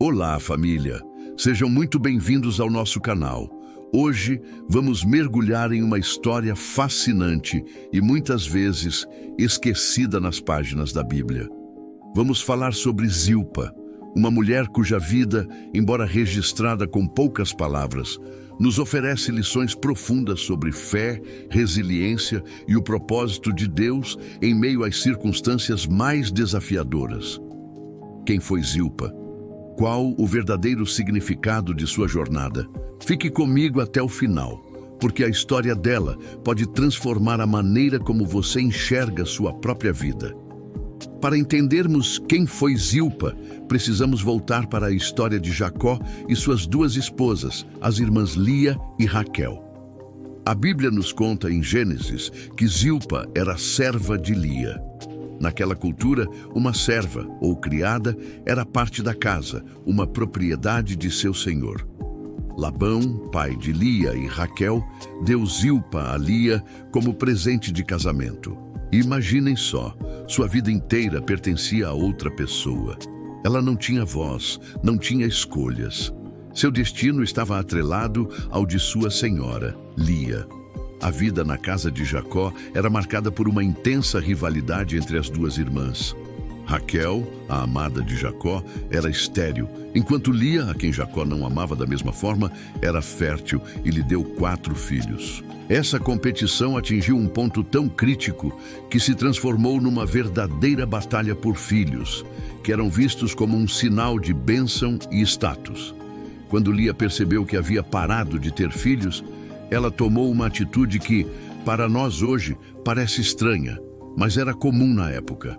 Olá, família! Sejam muito bem-vindos ao nosso canal. Hoje vamos mergulhar em uma história fascinante e muitas vezes esquecida nas páginas da Bíblia. Vamos falar sobre Zilpa, uma mulher cuja vida, embora registrada com poucas palavras, nos oferece lições profundas sobre fé, resiliência e o propósito de Deus em meio às circunstâncias mais desafiadoras. Quem foi Zilpa? Qual o verdadeiro significado de sua jornada? Fique comigo até o final, porque a história dela pode transformar a maneira como você enxerga sua própria vida. Para entendermos quem foi Zilpa, precisamos voltar para a história de Jacó e suas duas esposas, as irmãs Lia e Raquel. A Bíblia nos conta em Gênesis que Zilpa era serva de Lia. Naquela cultura, uma serva ou criada era parte da casa, uma propriedade de seu senhor. Labão, pai de Lia e Raquel, deu Zilpa a Lia como presente de casamento. Imaginem só, sua vida inteira pertencia a outra pessoa. Ela não tinha voz, não tinha escolhas. Seu destino estava atrelado ao de sua senhora, Lia. A vida na casa de Jacó era marcada por uma intensa rivalidade entre as duas irmãs. Raquel, a amada de Jacó, era estéril, enquanto Lia, a quem Jacó não amava da mesma forma, era fértil e lhe deu 4 filhos. Essa competição atingiu um ponto tão crítico que se transformou numa verdadeira batalha por filhos, que eram vistos como um sinal de bênção e status. Quando Lia percebeu que havia parado de ter filhos, ela tomou uma atitude que, para nós hoje, parece estranha, mas era comum na época.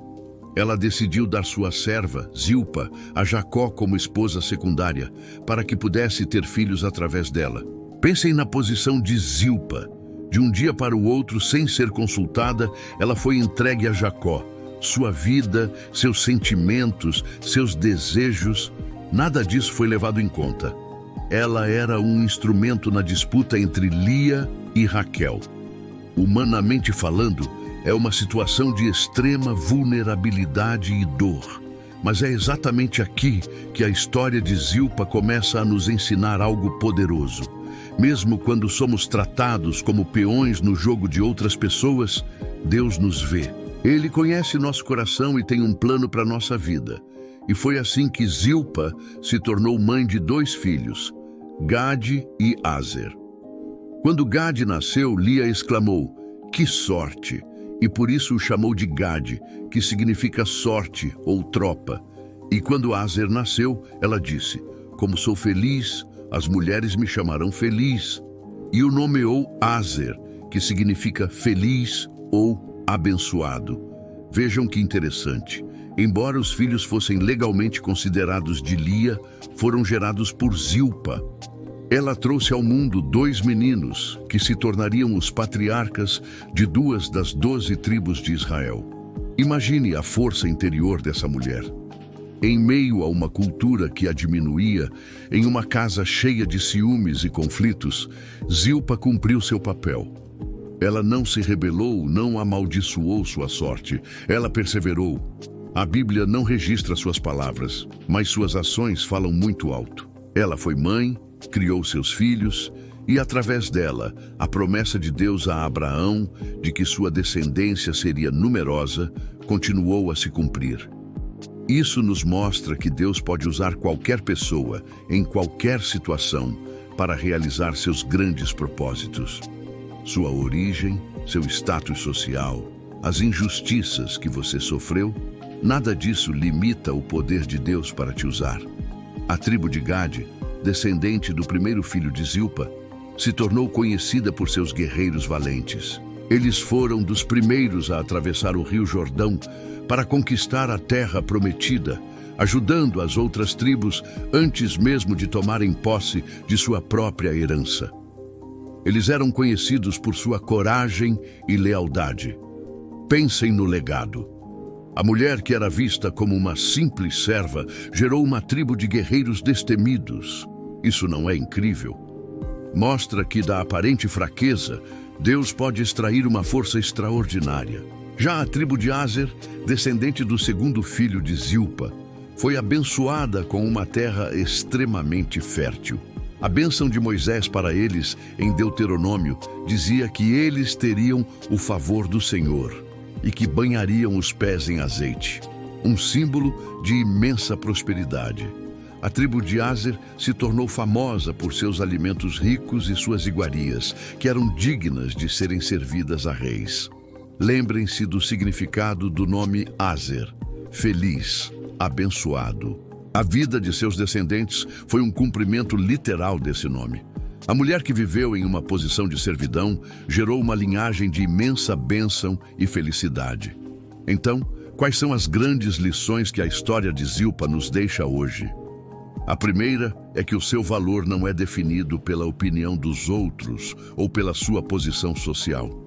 Ela decidiu dar sua serva, Zilpa, a Jacó como esposa secundária, para que pudesse ter filhos através dela. Pensem na posição de Zilpa. De um dia para o outro, sem ser consultada, ela foi entregue a Jacó. Sua vida, seus sentimentos, seus desejos, nada disso foi levado em conta. Ela era um instrumento na disputa entre Lia e Raquel. Humanamente falando, é uma situação de extrema vulnerabilidade e dor. Mas é exatamente aqui que a história de Zilpa começa a nos ensinar algo poderoso. Mesmo quando somos tratados como peões no jogo de outras pessoas, Deus nos vê. Ele conhece nosso coração e tem um plano para nossa vida. E foi assim que Zilpa se tornou mãe de 2 filhos, Gade e Aser. Quando Gade nasceu, Lia exclamou, "Que sorte!" E por isso o chamou de Gade, que significa sorte ou tropa. E quando Aser nasceu, ela disse, "Como sou feliz, as mulheres me chamarão feliz." E o nomeou Aser, que significa feliz ou abençoado. Vejam que interessante. Embora os filhos fossem legalmente considerados de Lia, foram gerados por Zilpa. Ela trouxe ao mundo 2 meninos, que se tornariam os patriarcas de 2 das 12 tribos de Israel. Imagine a força interior dessa mulher. Em meio a uma cultura que a diminuía, em uma casa cheia de ciúmes e conflitos, Zilpa cumpriu seu papel. Ela não se rebelou, não amaldiçoou sua sorte. Ela perseverou. A Bíblia não registra suas palavras, mas suas ações falam muito alto. Ela foi mãe, criou seus filhos e, através dela, a promessa de Deus a Abraão de que sua descendência seria numerosa continuou a se cumprir. Isso nos mostra que Deus pode usar qualquer pessoa, em qualquer situação, para realizar seus grandes propósitos. Sua origem, seu status social, as injustiças que você sofreu, nada disso limita o poder de Deus para te usar. A tribo de Gade, descendente do primeiro filho de Zilpa, se tornou conhecida por seus guerreiros valentes. Eles foram dos primeiros a atravessar o rio Jordão para conquistar a terra prometida, ajudando as outras tribos antes mesmo de tomarem posse de sua própria herança. Eles eram conhecidos por sua coragem e lealdade. Pensem no legado. A mulher que era vista como uma simples serva gerou uma tribo de guerreiros destemidos. Isso não é incrível? Mostra que da aparente fraqueza, Deus pode extrair uma força extraordinária. Já a tribo de Aser, descendente do segundo filho de Zilpa, foi abençoada com uma terra extremamente fértil. A bênção de Moisés para eles, em Deuteronômio, dizia que eles teriam o favor do Senhor e que banhariam os pés em azeite, um símbolo de imensa prosperidade. A tribo de Aser se tornou famosa por seus alimentos ricos e suas iguarias, que eram dignas de serem servidas a reis. Lembrem-se do significado do nome Aser, feliz, abençoado. A vida de seus descendentes foi um cumprimento literal desse nome. A mulher que viveu em uma posição de servidão gerou uma linhagem de imensa bênção e felicidade. Então, quais são as grandes lições que a história de Zilpa nos deixa hoje? A primeira é que o seu valor não é definido pela opinião dos outros ou pela sua posição social.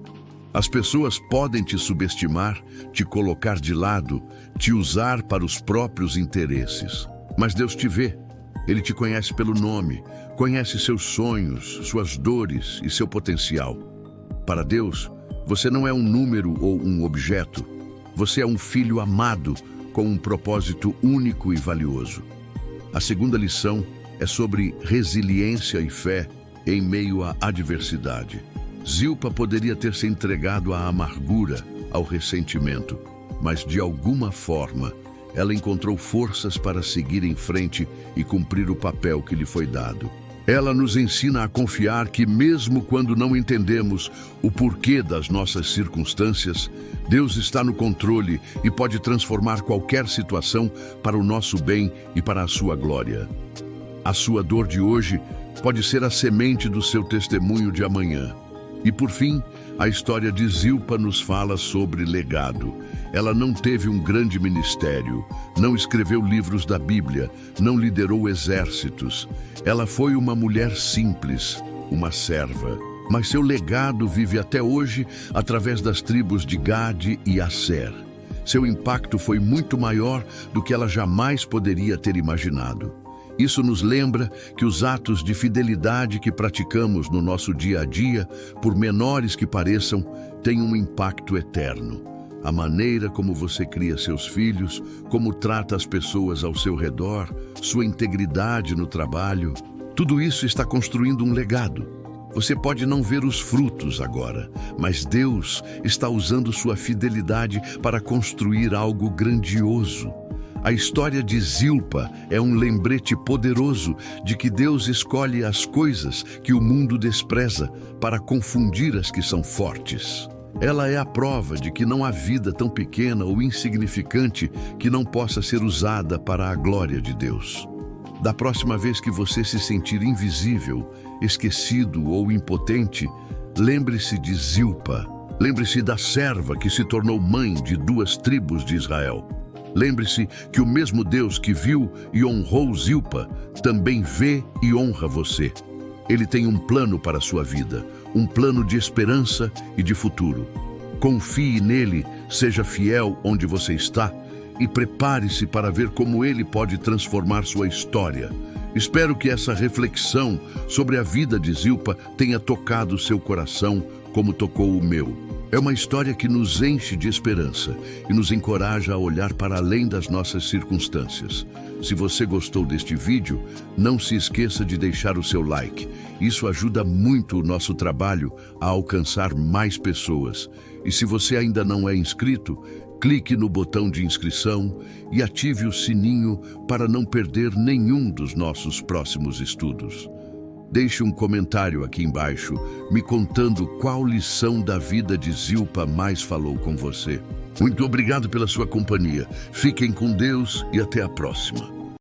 As pessoas podem te subestimar, te colocar de lado, te usar para os próprios interesses. Mas Deus te vê. Ele te conhece pelo nome, conhece seus sonhos, suas dores e seu potencial. Para Deus, você não é um número ou um objeto. Você é um filho amado com um propósito único e valioso. A segunda lição é sobre resiliência e fé em meio à adversidade. Zilpa poderia ter se entregado à amargura, ao ressentimento, mas de alguma forma ela encontrou forças para seguir em frente e cumprir o papel que lhe foi dado. Ela nos ensina a confiar que, mesmo quando não entendemos o porquê das nossas circunstâncias, Deus está no controle e pode transformar qualquer situação para o nosso bem e para a sua glória. A sua dor de hoje pode ser a semente do seu testemunho de amanhã. E por fim, a história de Zilpa nos fala sobre legado. Ela não teve um grande ministério, não escreveu livros da Bíblia, não liderou exércitos. Ela foi uma mulher simples, uma serva. Mas seu legado vive até hoje através das tribos de Gade e Asser. Seu impacto foi muito maior do que ela jamais poderia ter imaginado. Isso nos lembra que os atos de fidelidade que praticamos no nosso dia a dia, por menores que pareçam, têm um impacto eterno. A maneira como você cria seus filhos, como trata as pessoas ao seu redor, sua integridade no trabalho, tudo isso está construindo um legado. Você pode não ver os frutos agora, mas Deus está usando sua fidelidade para construir algo grandioso. A história de Zilpa é um lembrete poderoso de que Deus escolhe as coisas que o mundo despreza para confundir as que são fortes. Ela é a prova de que não há vida tão pequena ou insignificante que não possa ser usada para a glória de Deus. Da próxima vez que você se sentir invisível, esquecido ou impotente, lembre-se de Zilpa. Lembre-se da serva que se tornou mãe de 2 tribos de Israel. Lembre-se que o mesmo Deus que viu e honrou Zilpa também vê e honra você. Ele tem um plano para a sua vida, um plano de esperança e de futuro. Confie nele, seja fiel onde você está e prepare-se para ver como ele pode transformar sua história. Espero que essa reflexão sobre a vida de Zilpa tenha tocado seu coração como tocou o meu. É uma história que nos enche de esperança e nos encoraja a olhar para além das nossas circunstâncias. Se você gostou deste vídeo, não se esqueça de deixar o seu like. Isso ajuda muito o nosso trabalho a alcançar mais pessoas. E se você ainda não é inscrito, clique no botão de inscrição e ative o sininho para não perder nenhum dos nossos próximos estudos. Deixe um comentário aqui embaixo, me contando qual lição da vida de Zilpa mais falou com você. Muito obrigado pela sua companhia. Fiquem com Deus e até a próxima.